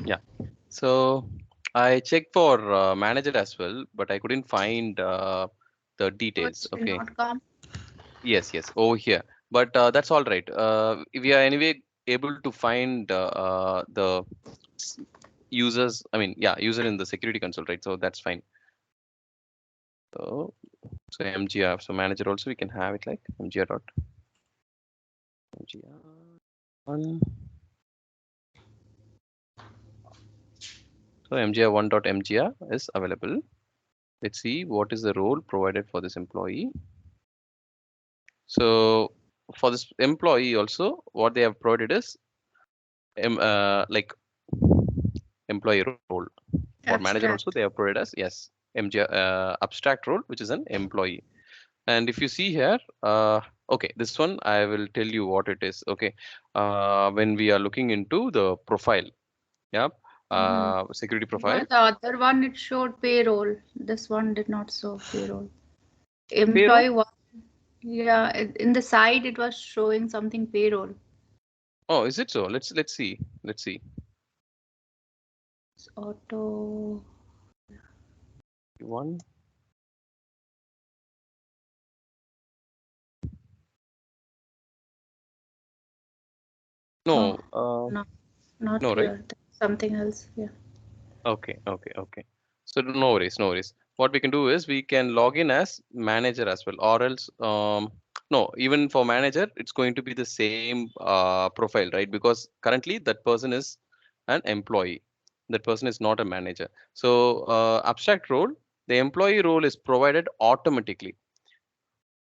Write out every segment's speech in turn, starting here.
Yeah. So I checked for manager as well, but I couldn't find the Oh, details. it will Okay. not come. Yes, yes, over here. But that's all right. We are anyway able to find the s- users. I mean, yeah, user in the security console, right? So that's fine. So, so MGR, so manager also we can have it like MGR dot MGR one. So MGR one dot MGR is available. Let's see what is the role provided for this employee. So for this employee also, what they have provided is like employee role. For manager also, they Abstract. have provided as yes, MGR abstract role, which is an employee. And if you see here, okay, this one I will tell you what it is. Okay, when we are looking into the profile, yeah, Mm-hmm. security profile, But the other one it showed payroll. This one did not show payroll. payroll. Employee one, yeah, in the side it was showing something payroll. Oh, is it so? Let's see. Let's see. It's auto. One. Oh, No, no, not no, right? here. That's something else. Yeah. Okay, okay, okay. So no worries, no worries. What we can do is we can log in as manager as well, or else no, even for manager, it's going to be the same profile, right? Because currently that person is an employee. That person is not a manager. So abstract role, the employee role is provided automatically.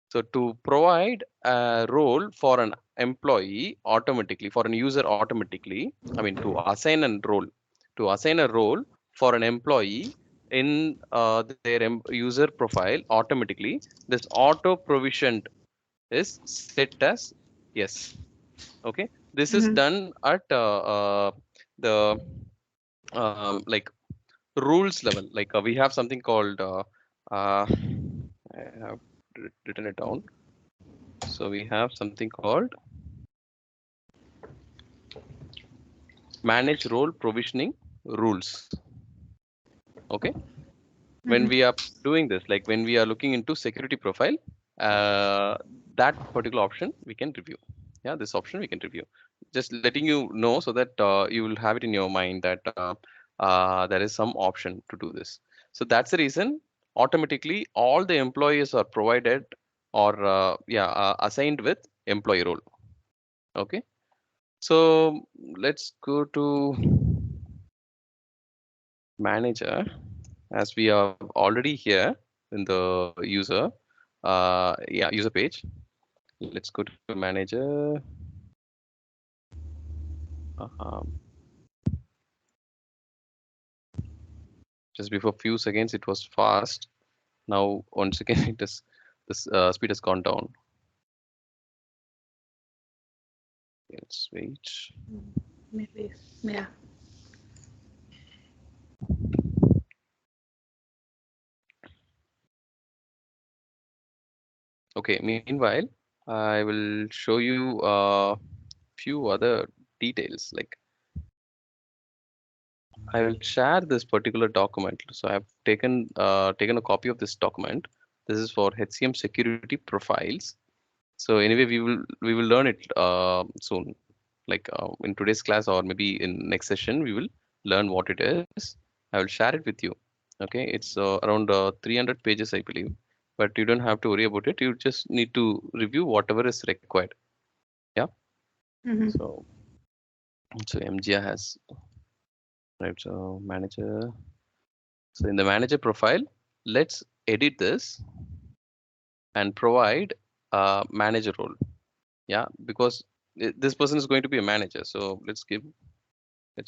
So to provide a role for an employee automatically, for an user automatically, I mean to assign a role for an employee in their user profile automatically, this auto provisioned is set as yes. Okay, this is Mm-hmm. done at the like rules level. Like we have something called I have written it down. So we have something called manage role provisioning rules. Okay. When Mm-hmm. we are doing this, like when we are looking into security profile, uh, that particular option we can review. Yeah, this option we can review. Just letting you know so that you will have it in your mind that there is some option to do this. So that's the reason automatically all the employees are provided or assigned with employee role. Okay. So let's go to manager as we are already here in the user user page. Let's go to manager. um, just before few seconds it was fast. Now once again it is this speed has gone down. Let's wait. Maybe. Yeah. Okay, meanwhile I will show you few other details. Like I will share this particular document. So I've taken a copy of this document. This is for HCM security profiles. So anyway, we will learn it soon. Like in today's class or maybe in next session, we will learn what it is. I will share it with you. Okay, it's around 300 pages, I believe. But you don't have to worry about it. You just need to review whatever is required. Yeah. Mm-hmm. So MGA has right. So manager. So in the manager profile, let's edit this and provide a manager role. Yeah, because this person is going to be a manager. So let's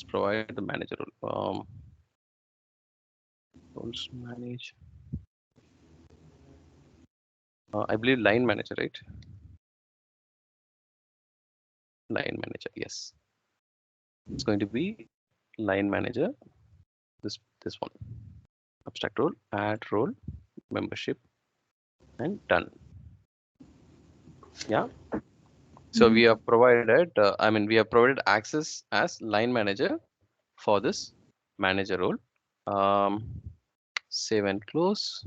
provide the manager role. Roles manage. I believe line manager, right? Line manager. Yes, it's going to be line manager. This one. Abstract role, add role, membership, and done. Yeah. So we Mm-hmm. have provided. I mean, we have provided access as line manager for this manager role. Save and close.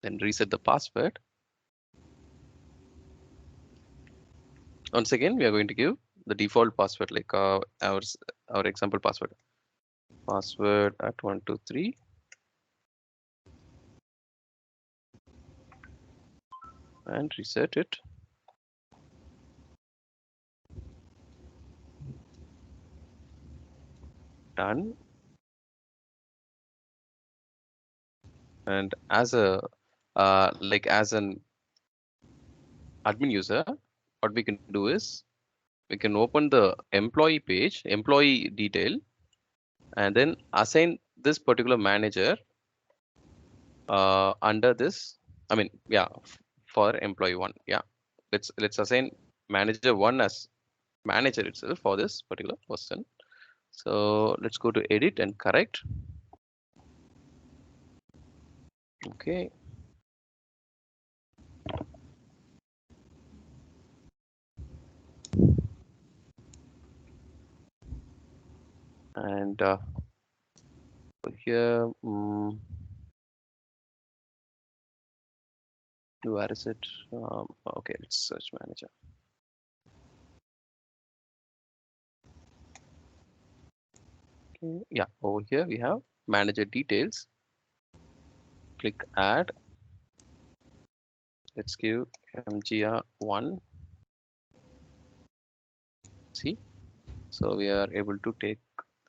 Then reset the password. Once again, we are going to give the default password, like our example password. Password at 123. And reset it. Done. And as a like as an admin user, what we can do is we can open the employee page, employee detail, and then assign this particular manager under this. I mean, yeah, for employee one. Yeah, let's assign manager one as manager itself for this particular person. So let's go to edit and correct. Okay. And here, where is it? Okay, it's search manager. Okay, yeah, over here we have manager details. Click add. Let's give MGR1. See, so we are able to take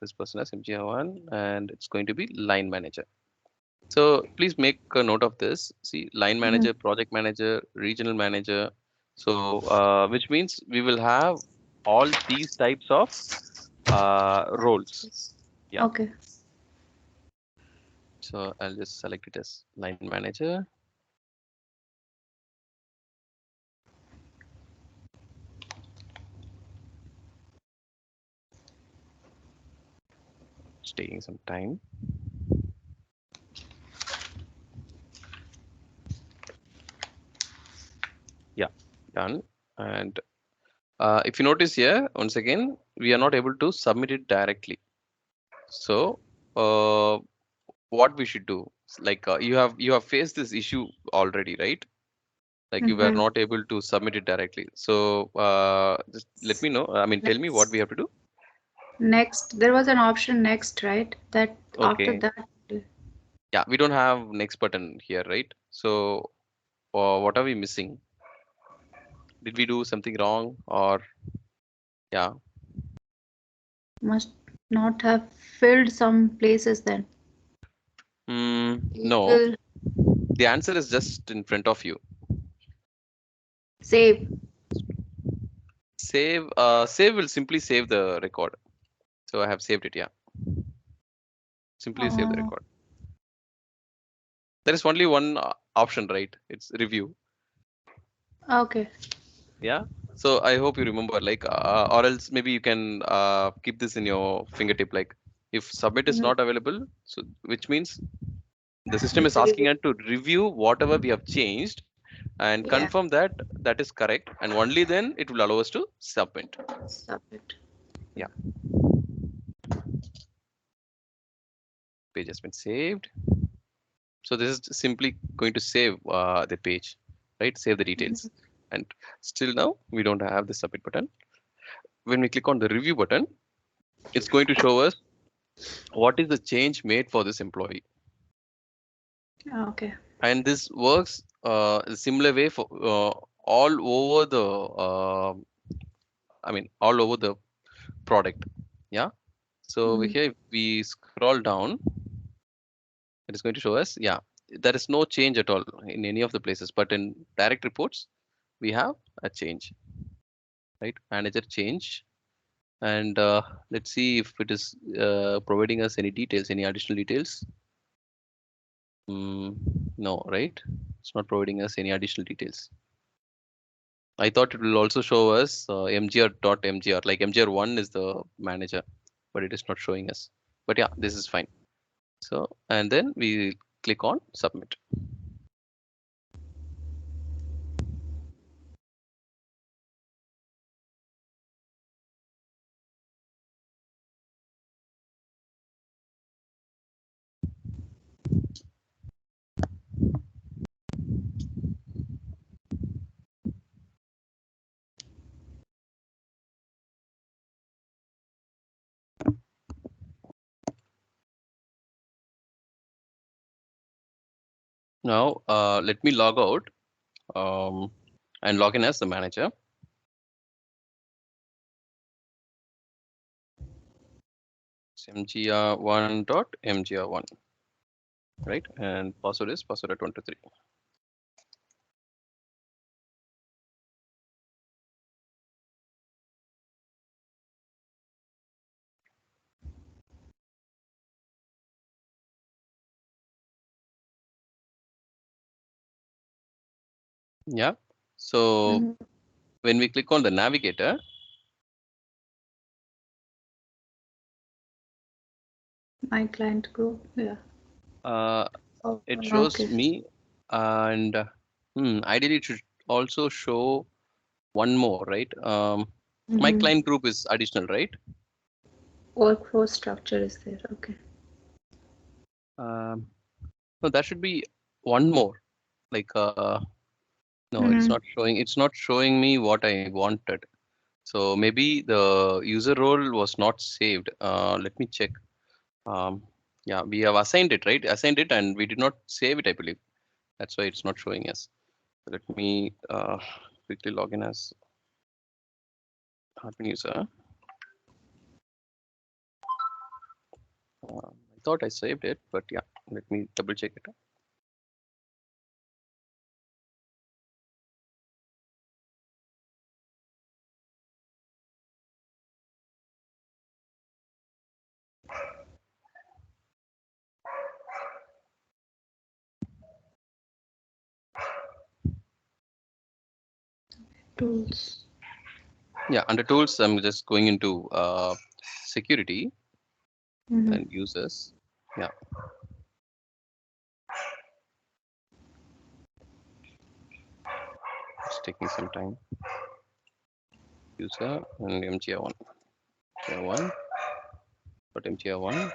this person as MGR1, and it's going to be line manager. So please make a note of this. See, line Mhm. manager, project manager, regional manager. So which means we will have all these types of roles. Yeah. Okay. So I'll just select it as line manager. It's taking some time. Yeah, done. And if you notice here, once again, we are not able to submit it directly. So uh, what we should do, like you have faced this issue already, right? Like you were Mm-hmm. not able to submit it directly. So just let me know. I mean, tell me what we have to do. Next, there was an option next, right? That after Okay. that, Yeah, we don't have next button here, right? So what are we missing? Did we do something wrong or yeah? must not have filled some places then. It No, will the answer is just in front of you. save. Save will simply save the record. So I have saved it. Yeah, simply save the Uh, record. There is only one option, right? It's review. okay. Yeah. So I hope you remember, like, or else maybe you can keep this in your fingertip. Like, if submit is Mm, not available, so which means the system is it's asking review. us to review whatever we have changed and Yeah. confirm that that is correct, and only then it will allow us to submit. Submit. Yeah, page has been saved. So this is simply going to save the page, right? Save the details. Mhm. And still now we don't have the submit button. When we click on the review button, it's going to show us what is the change made for this employee. Okay. And this works a similar way for all over the, I mean, all over the product. Yeah. So over Mm, here, if we scroll down, it is going to show us, yeah, there is no change at all in any of the places, but in direct reports, we have a change, right? Manager change. And let's see if it is providing us any details, any additional details. No, right? It's not providing us any additional details. I thought it will also show us mgr.mgr, like mgr1 is the manager, but it is not showing us. But yeah, this is fine. So, and then we click on submit. Now, let me log out and log in as the manager. mgr1.mgr1, right? And password is password at 123. Yeah. So Mhm. when we click on the navigator, My client group. Yeah. uh, Oh, it shows okay. me, and ideally it should also show one more, right? My Mm-hmm. client group is additional, right? Workforce structure is there. Okay. Um, no, that should be one more. Like, no, it's Mm-hmm. not showing. It's not showing me what I wanted. So maybe the user role was not saved. Let me check. Um, yeah, we have assigned it, right? Assigned it, and we did not save it, I believe. That's why it's not showing us. Let me quickly log in as admin user. I thought I saved it, but yeah, let me double check it. Tools. Yeah, under tools, I'm just going into security Mm-hmm. and users. Yeah, it's taking some time. User and MGR1. MGR1, but MGR1.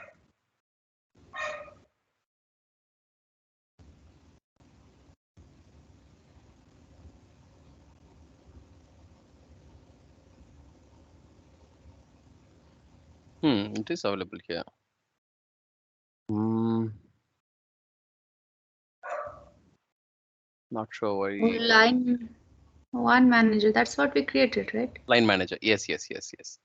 It is available here. Hmm, not sure why. Line one manager. That's what we created, right? Line manager. Yes, yes, yes, yes.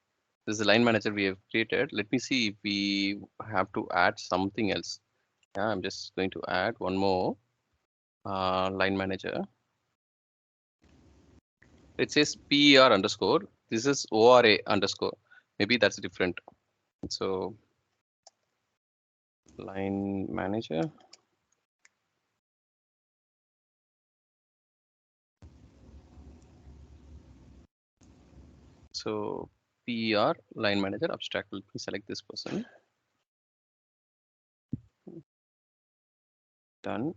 This is the line manager we have created. Let me see if we have to add something else. Yeah, I'm just going to add one more line manager. It says PER underscore. This is ORA underscore. Maybe that's different. So line manager. So PER line manager abstract. Let me select this person. Done.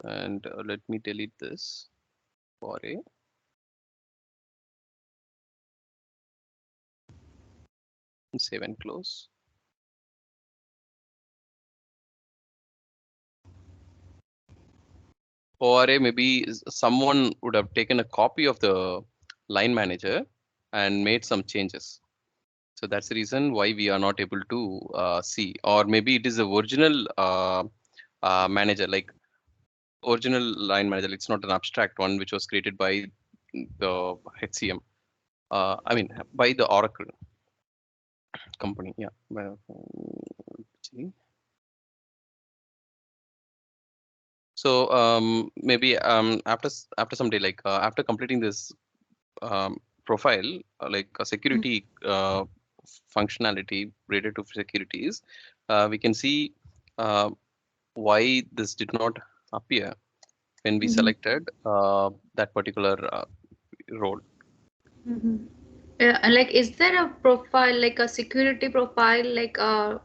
And let me delete this ORA. Save and close. ORA, maybe someone would have taken a copy of the line manager and made some changes. So that's the reason why we are not able to see, or maybe it is the original manager, like original line manager. It's not an abstract one which was created by the HCM. I mean, by the Oracle company. Yeah. See. So maybe after some day, like after completing this profile, like a security functionality related to securities, we can see uh, why this did not appear when we Mm-hmm. selected that particular role. Mm-hmm. Yeah, and like, is there a profile, like a security profile, like a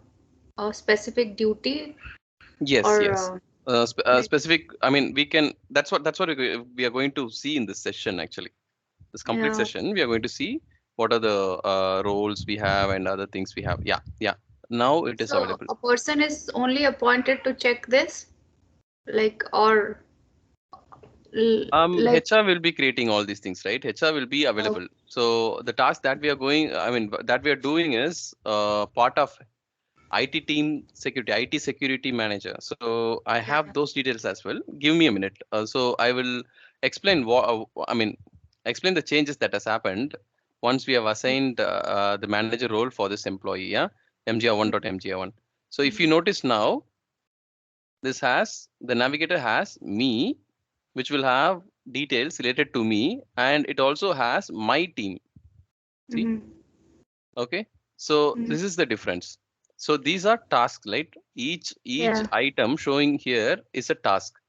specific duty Yes, or yes. like, Specific. I mean, we can. That's what we are going to see in this session. Actually, this complete yeah. session, we are going to see what are the roles we have and other things we have. Yeah, yeah. Now it is So available. a person is only appointed to check this, like, or Like, HR will be creating all these things, right? HR will be oh, available. So the task that we are going, I mean, that we are doing is part of IT team security, IT security manager. So I have yeah. those details as well. Give me a minute. So I will explain what, I mean, explain the changes that has happened once we have assigned the manager role for this employee. Yeah, MGR1.MGR1. So if you Mhm. notice now, this has the navigator has me, which will have details related to me, and it also has my team. See, Mhm. okay. So Mhm. this is the difference. So these are tasks, right? Each Yeah. item showing here is a task.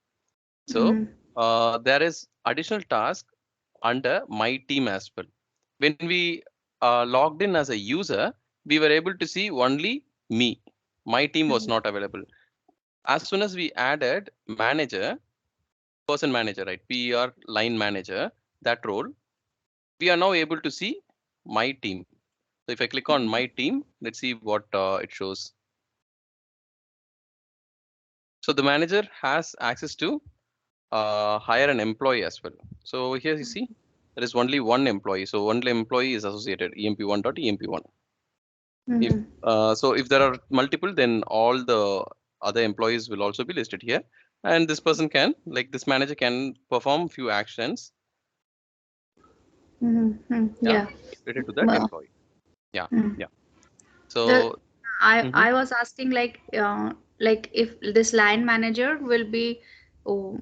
So Mhm. there is additional task under my team as well. When we logged in as a user, we were able to see only me. My team was Mhm. not available. As soon as we added manager, person manager, right? PR line manager, that role, we are now able to see my team. So if I click on my team, let's see what it shows. So the manager has access to hire an employee as well. So here you see there is only one employee. So only employee is associated emp1.emp1. If Mhm. so, if there are multiple, then all the other employees will also be listed here. And this person can, like this manager can perform few actions, Mhm. Mhm. yeah, Yeah. related to that Well, employee. Yeah, mm. yeah. the So mhm. I was asking like if this line manager will be, oh,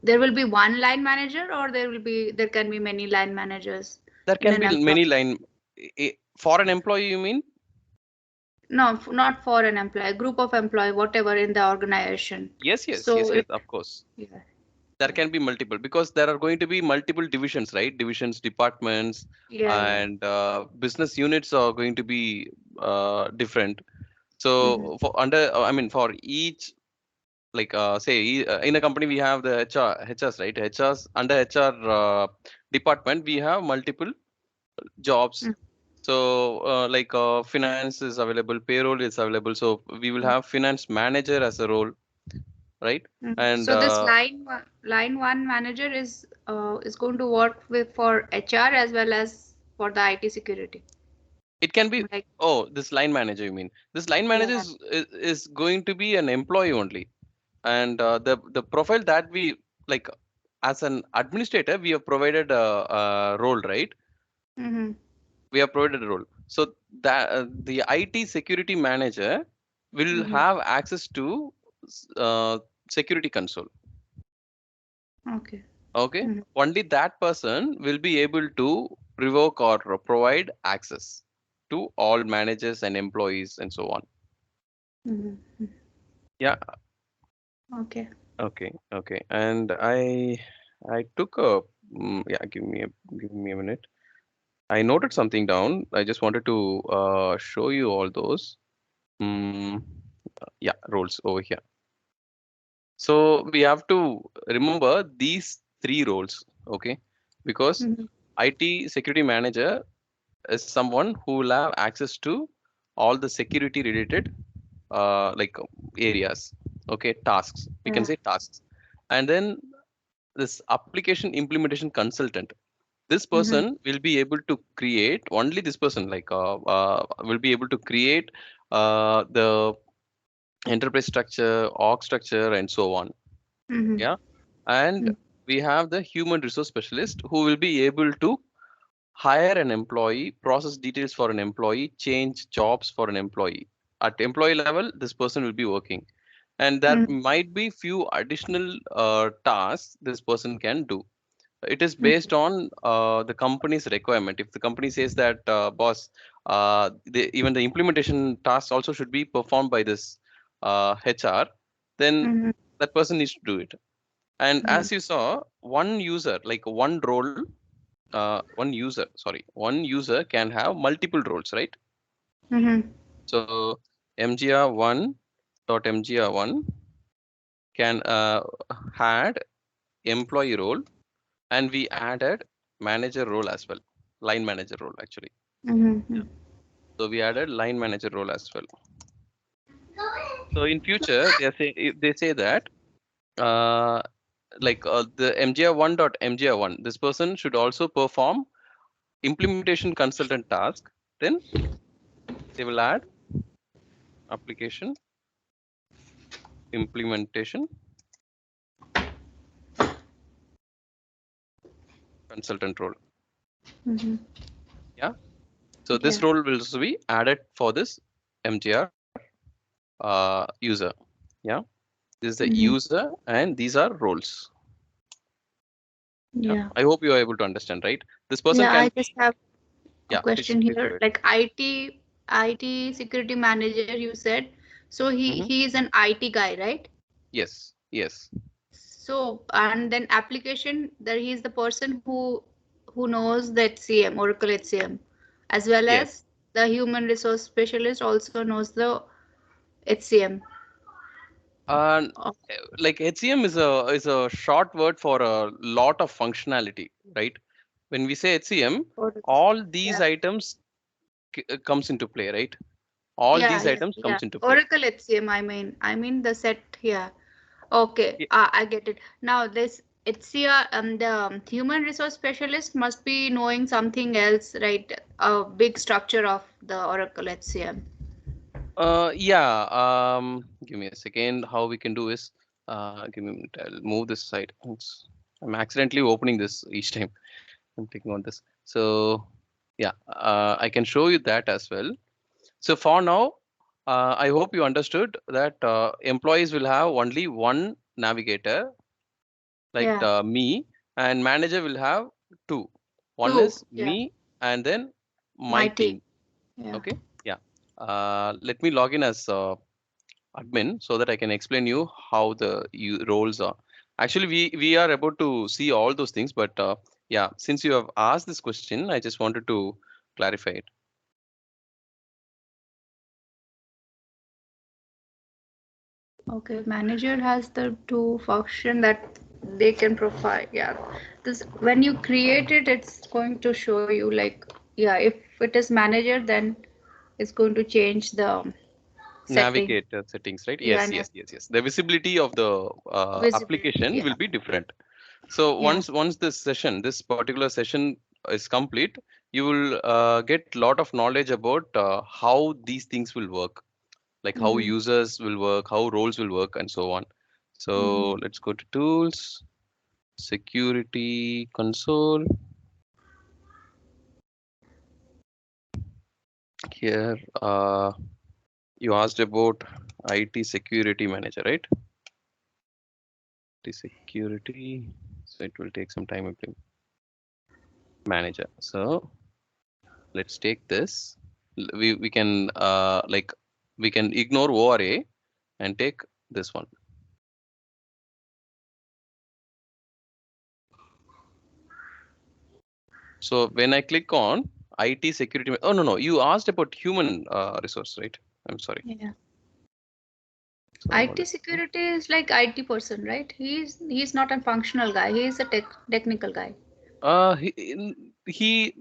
there will be one line manager, or there can be many line managers There in can an be employee. many line for an employee, you mean? No, not for an employee, group of employee, whatever in the organization. Yes, yes, yes, So yes, it, of course. yeah, There yeah, can be multiple because there are going to be multiple divisions, right? Divisions, departments, yeah, yeah. and business units are going to be different. Mm-hmm. So for under, I mean, for each, like say in a company we have the HRs, right? HRs under HR department we have multiple jobs. So like finance is available, payroll is available. So we will have finance manager as a role, right? And So this line one manager is going to work with for HR as well as for the IT security. it can be, Like, oh, this line manager, you mean? This line manager yeah. is going to be an employee only. And the profile that we like as an administrator, we have provided a role, right? Mm-hmm. We have provided a role. So that the IT security manager will Mm-hmm. have access to uh, security console. Okay. Okay, Mm-hmm. only that person will be able to revoke or provide access to all managers and employees and so on. Mm-hmm. Yeah. Okay. Okay. Okay. And I took a yeah. Give me a minute. I noted something down. I just wanted to show you all those. Mm, yeah, roles over here. So we have to remember these three roles, okay? Because Mm-hmm. IT security manager is someone who will have access to all the security related like areas, okay? Tasks. We can Yeah. say tasks. And then this application implementation consultant. This Mm-hmm. person will be able to create only this person like will be able to create the enterprise structure, org structure, and so on. Mm-hmm. Yeah, and we have the human resource specialist who will be able to hire an employee, process details for an employee, change jobs for an employee. At employee level, this person will be working, and there Mm-hmm. might be few additional tasks this person can do. It is Mm-hmm. based on the company's requirement. If the company says that, boss, even the implementation tasks also should be performed by this HR, then Mm-hmm. that person needs to do it. And Mm-hmm. as you saw, one user, like one role, one user can have multiple roles, right? Mm-hmm. So mgr1.mgr1 can add employee role, and we added manager role as well, line manager role actually. Mm-hmm. So we added line manager role as well. So in future, they say that uh, like the mgr1.mgr1, this person should also perform implementation consultant task. Then they will add application implementation consultant role. Mm-hmm. Yeah. So Yeah. this role will also be added for this mgr user. Yeah. This is the Mm-hmm. user and these are roles. Yeah. Yeah. I hope you are able to understand, right? This person Yeah, can I be, just have a yeah, question please go here. ahead. Like IT security manager, you said. So Hmm. he is an IT guy, right? Yes, yes, So and then application, there he is the person who knows the HCM, Oracle HCM, as well yes. as the human resource specialist also knows the HCM. And Oh, like HCM is a short word for a lot of functionality, right? When we say HCM, Oracle. all these Yeah. items comes into play, right? All Yeah, these yeah, items yeah. comes into play. Oracle HCM, I mean the set here. Okay, Ye- I get it. Now this HCR, the human resource specialist must be knowing something else, right? A big structure of the Oracle HCM. yeah. Give me a second. How we can do is, give me a minute. I'll move this side. I'm accidentally opening this each time. I'm clicking on this. So yeah, I can show you that as well. So for now, I hope you understood that employees will have only one navigator, like Yeah, me, and manager will have two. One two. is Yeah, me, and then my my team. team. Yeah. Okay, yeah. Let me log in as admin so that I can explain you how the roles are. Actually, we are about to see all those things, but yeah, since you have asked this question, I just wanted to clarify it. Okay, manager has the two function that they can provide. Yeah, this when you create it, it's going to show you like, yeah, if it is manager, then it's going to change the setting. Navigator settings, right? Yeah, Yes, and yes, yes, yes. The visibility of the visibility. application Yeah, will be different. So yeah. once this particular session is complete, you will get lot of knowledge about how these things will work, like how Mm-hmm. users will work, how roles will work, and so on. Mm-hmm. So let's go to tools, security console. Here, you asked about IT security manager, right? IT security. So it will take some time. Manager. So let's take this. We can like we can ignore ORA and take this one. So when I click on IT security, oh no, you asked about human resource, right? I'm sorry. Yeah. So IT let's see. security is like IT person, right? He's not a functional guy. He's a technical guy. He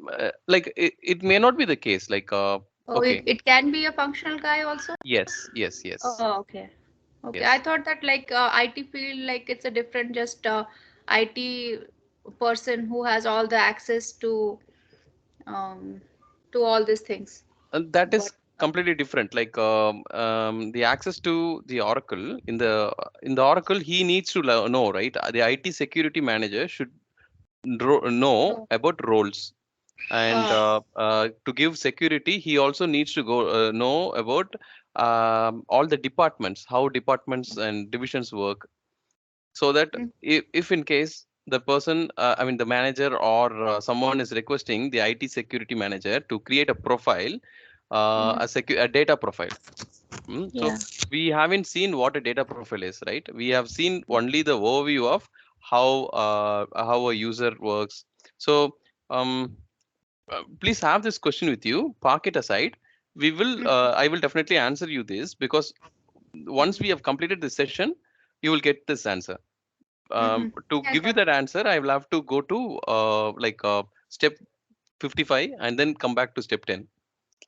like it may not be the case. Like Oh, okay, it can be a functional guy also. yes, yes, yes, Oh, okay. Okay, I yes. thought that like IT field, like it's a different just IT person who has all the access um to all these things. And that But is completely different. Like the access to the Oracle in the Oracle, he needs to know, right? The IT security manager should know oh, about roles, and to give security, he also needs to go know about all the departments, how departments and divisions work, so that mm, if in case the person, I mean the manager or someone is requesting the IT security manager to create a profile, mm, a data profile. So yeah. we haven't seen what a data profile is, right? We have seen only the overview of how a user works. So um, please have this question with you. Park it aside. We will. Mm, I will definitely answer you this, because once we have completed this session, you will get this answer. mm-hmm. To Yeah, give you got that answer, I will have to go to step 55 and then come back to step 10,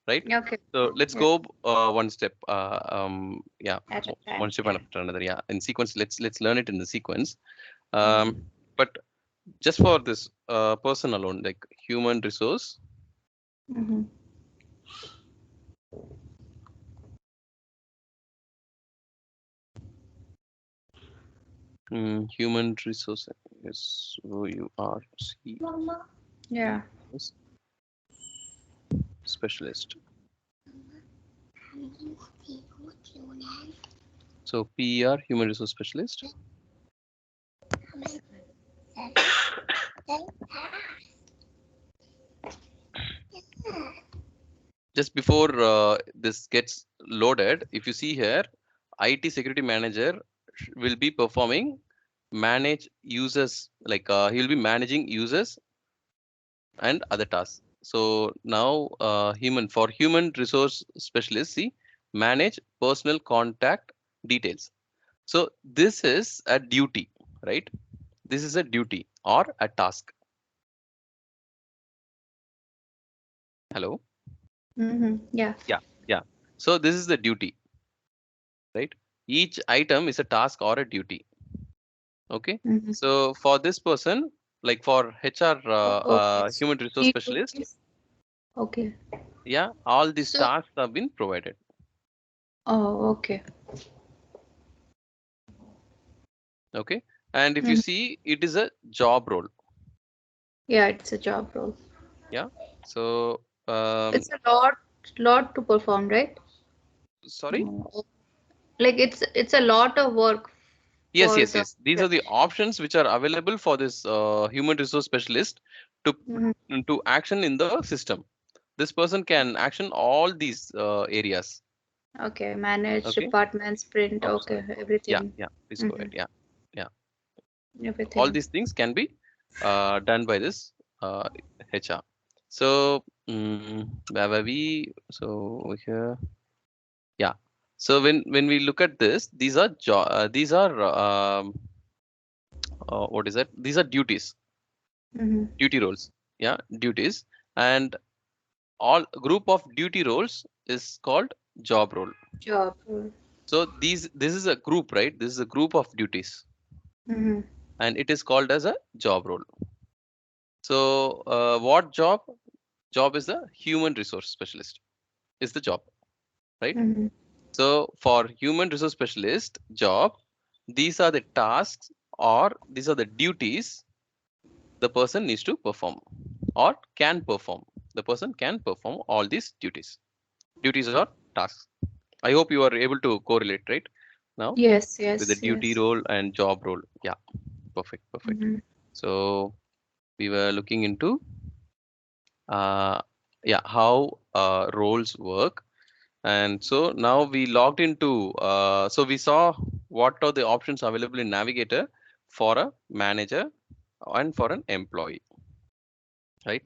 right? it. Okay. So let's Yeah, go one step. Yeah, at a time. one step Yeah. after another. Yeah, in sequence. Let's learn it in the sequence. But just for this person alone, like human resource, Mm-hmm. human resource is Yeah. specialist. So PR, human resource specialist. Just before this gets loaded, if you see here, IT security manager will be performing manage users, like he will be managing users and other tasks. So now human resource specialist, see, manage personal contact details. So this is a duty, right? This is a duty or a task. Hello. Mm-hmm. Yeah. Yeah, yeah. So this is the duty, right? Each item is a task or a duty. Okay. Mm-hmm. So for this person, like for HR, Oh, it's human resource three specialist, duties. Okay. yeah, all these So, tasks have been provided. oh, okay. Okay. And if you Mm-hmm. see, it is a job role. Yeah, it's a job role. Yeah. So, It's a lot to perform, right? sorry. Oh. Like it's a lot of work Yes, for yes, the. yes. These are the options which are available for this human resource specialist to Mhm. to action in the system. This person can action all these areas. Okay, manage Okay. departments, print. Oh, sorry. Okay, Yeah, everything. yeah. Please go ahead. Hmm. Yeah, yeah. All Everything. these things can be done by this HR. So, where were we? So over here, yeah. So when we look at this, these are what is that? These are duties, Hmm. duty roles. Yeah, duties, and all group of duty roles is called job role. Job role. So this is a group, right? This is a group of duties, Hmm. and it is called as a job role. So what job? Job is the human resource specialist is the job, right? Hmm. So for human resource specialist job, these are the tasks or these are the duties the person needs to perform or can perform. The person can perform all these duties. Duties or tasks. I hope you are able to correlate, right? Now Yes, with the yes, duty yes. role and job role. Yeah, perfect, perfect. Hmm. So we were looking into uh, yeah, how roles work. And so now we logged into, so we saw what are the options available in Navigator for a manager and for an employee, right?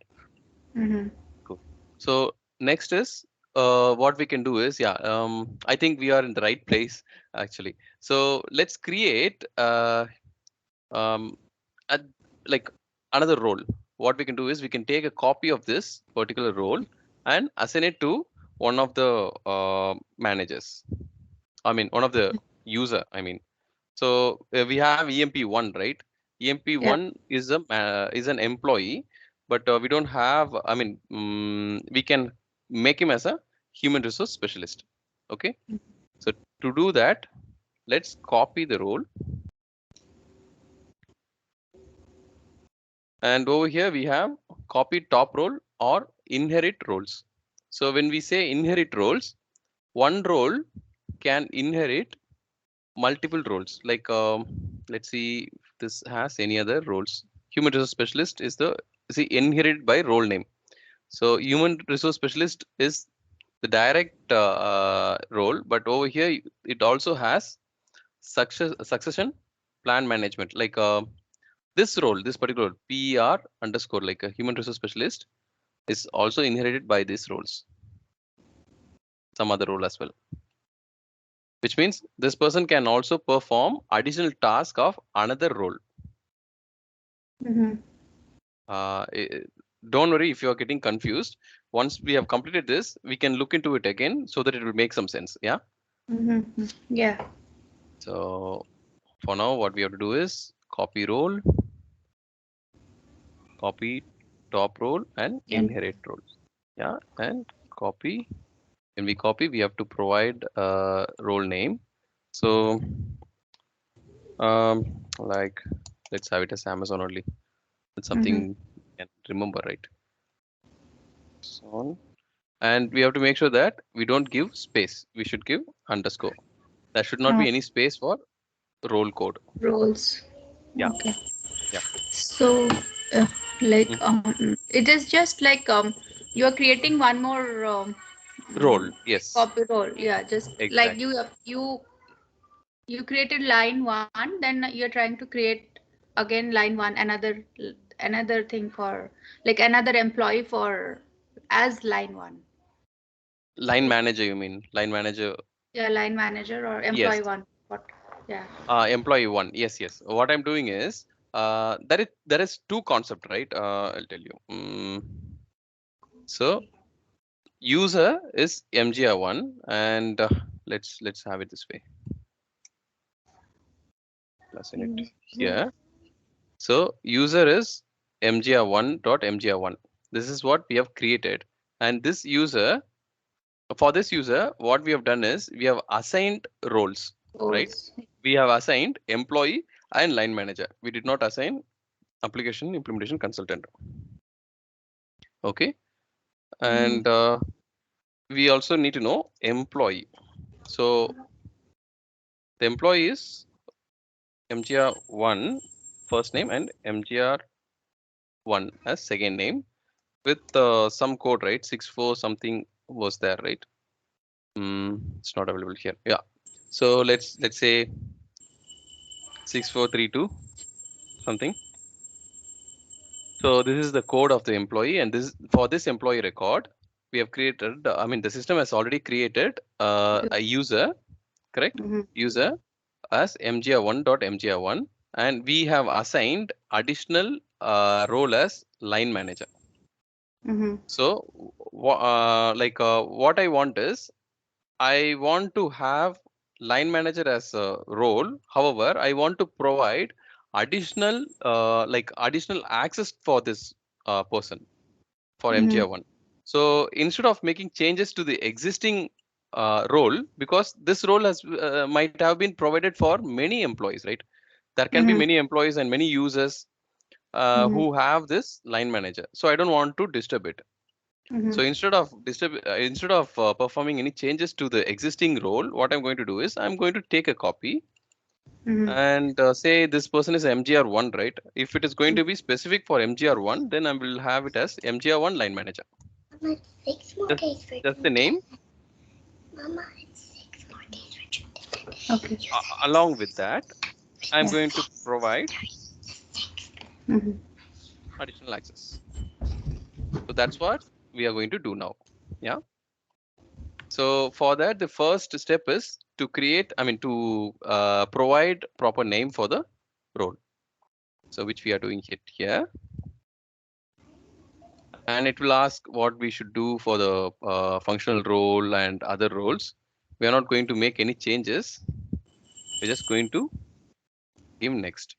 Hmm. Cool. So next is what we can do is, yeah, I think we are in the right place actually. So let's create um, a, like another role. What we can do is we can take a copy of this particular role and assign it to one of the managers. I mean, one of the user. I mean, so we have EMP1, right? Yeah. EMP1 is an employee, but we don't have. I mean, we can make him as a human resource specialist. Okay. So to do that, let's copy the role, and over here we have copy top role or inherit roles. So when we say inherit roles, one role can inherit multiple roles. Like let's see if this has any other roles. Human resource specialist is the, see, inherited by role name. So human resource specialist is the direct role, but over here it also has succession plan management. Like this role, this particular role, PER underscore, like a human resource specialist, is also inherited by these roles, some other role as well. Which means this person can also perform additional task of another role. Hmm. Uh, i- don't worry if you are getting confused. Once we have completed this, we can look into it again so that it will make some sense. Yeah. Hmm. Yeah. So for now, what we have to do is copy role, copy top role and And inherit roles. Yeah, and copy. When we copy, we have to provide a role name. So like let's have it as Amazon only. It's mm-hmm. something you can remember, right? So, and we have to make sure that we don't give space. We should give underscore. There should not be any space for role code. roles. Yeah, Okay. yeah. So, uh, like, Mhm. it is just like you are creating one more Role, like yes, copy role. Yeah, just like exactly. you created line one, then you're trying to create again line one, another thing for like another employee for as line one. Line manager, you mean? Line manager, Yeah, line manager or employee yes. one. What? Yeah. Employee one, yes, yes. What I'm doing is there is two concept, right? I'll tell you. So user is mgr1, and let's have it this way. Plus in it User. here. So user is mgr1.mgr1. This is what we have created, and this user, for this user, what we have done is we have assigned roles, right? Roles. We have assigned employee and line manager. We did not assign application implementation consultant. Okay, Mm-hmm. and we also need to know employee. So the employee is mgr1 first name and mgr1 as second name with some code, right? 64 something was there, right? It's not available here. Yeah. So let's say 6432 something. So this is the code of the employee, and this for this employee record, we have created. I mean, the system has already created a user, correct? Mm-hmm. User as mgr1.mgr1, and we have assigned additional role as line manager. Mm-hmm. So, what I want is I want to have line manager as a role. However, I want to provide additional access for this person for Mm-hmm. MGR1. So instead of making changes to the existing role, because this role has might have been provided for many employees, right? There can be Mm-hmm. many employees and many users Mm-hmm. who have this line manager. So I don't want to disturb it. So Mm-hmm. instead of performing any changes to the existing role, what I'm going to do is I'm going to take a copy Mm-hmm. and say this person is MGR1, right? If it is going to be specific for MGR1, then I will have it as MGR1 line manager. Mama, it's 6 more Just, days for just the name. June 10th. Mama, it's 6 more days for June 10th. Okay. You said Along with that, I'm Yeah. going to provide Mm-hmm. additional access. So that's what we are going to do now. Yeah. So for that, the first step is to create, I mean, to provide proper name for the role. So which we are doing it here. And it will ask what we should do for the functional role and other roles. We are not going to make any changes. We're just going to give next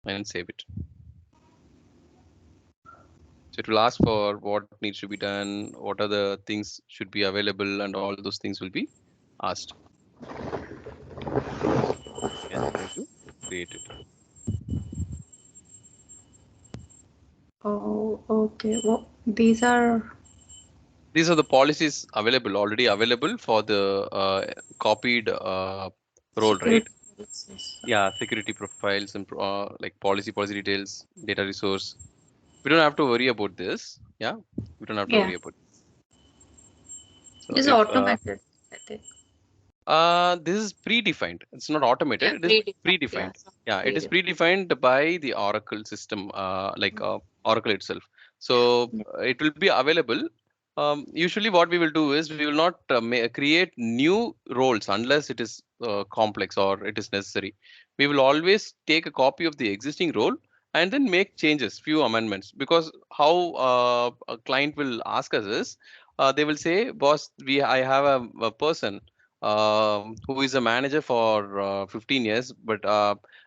and save it. So it will ask for what needs to be done, what are the things should be available, and all those things will be asked. And I'm going to create it. Oh, okay. Well, these are These are the policies available, already available for the copied role, right? security policies. Yeah, security profiles and like policy details, data resource. We don't have to worry about this. Yeah, we don't have to Yeah, worry about it. So it is if automated, I think. this is predefined, it's not Yeah, automated, it is predefined. Yeah, predefined. some Yeah, it is predefined. predefined by the Oracle system, Oracle itself. So Yeah. it will be available. Usually what we will do is we will not create new roles unless it is complex or it is necessary. We will always take a copy of the existing role and then make changes, few amendments, because how a client will ask us is they will say, boss, I have a person who is a manager for 15 years, but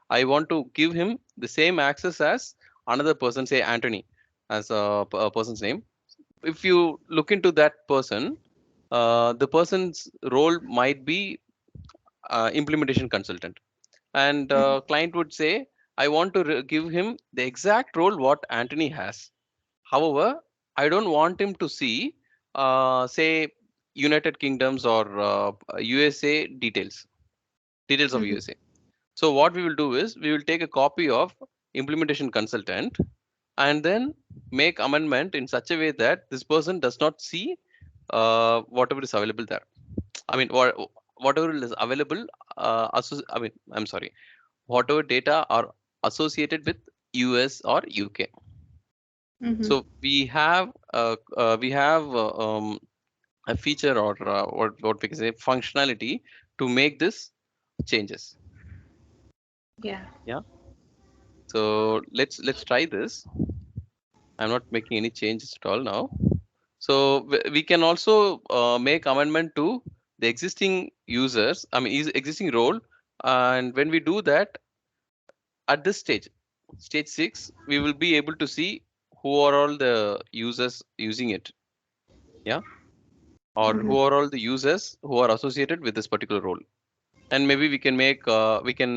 I want to give him the same access as another person, say Anthony, as a person's name. If you look into that person, the person's role might be implementation consultant, and Mhm. client would say, I want to give him the exact role what Anthony has. However, I don't want him to see, say, United Kingdoms or USA details of Mhm. USA. So what we will do is we will take a copy of implementation consultant and then make amendment in such a way that this person does not see whatever is available there. I mean, whatever is available. I mean, I'm sorry. Whatever data are associated with US or UK. Mhm. So we have a feature or what we can say functionality to make this changes. Yeah. Yeah. So let's try this. I'm not making any changes at all now. So we can also make amendment to the existing users. I mean, existing role. And when we do that at this stage 6, we will be able to see who are all the users using it. Yeah. Or Mhm. who are all the users who are associated with this particular role. And maybe we can make we can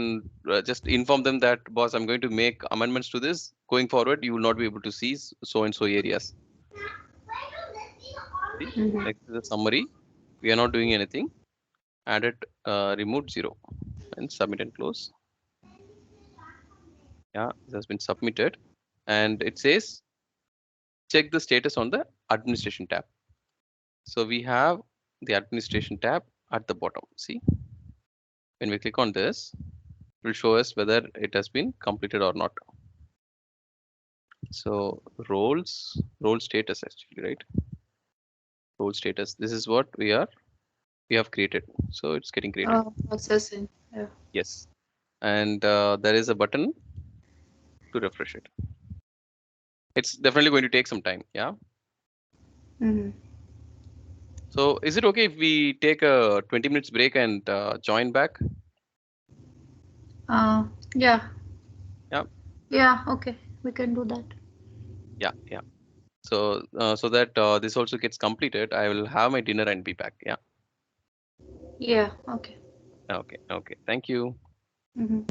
just inform them that, boss, I'm going to make amendments to this. Going forward, you will not be able to see so and so areas. See, Mhm. next is a summary. We are not doing anything. Added, removed 0, and submit and close. Yeah, this has been submitted, and it says check the status on the administration tab. So we have the administration tab at the bottom. See, when we click on this, it will show us whether it has been completed or not. So role status actually, right? Role status. This is what we have created. So it's getting created. Processing. Yeah. Yes. And there is a button to refresh it. It's definitely going to take some time. Yeah. Mhm. So is it okay if we take a 20 minutes break and join back? Uh, yeah. Yeah. Yeah. Okay. We can do that. Yeah. Yeah. So so that this also gets completed, I will have my dinner and be back. Yeah. Yeah. Okay. Okay. Okay. Thank you. Mhm.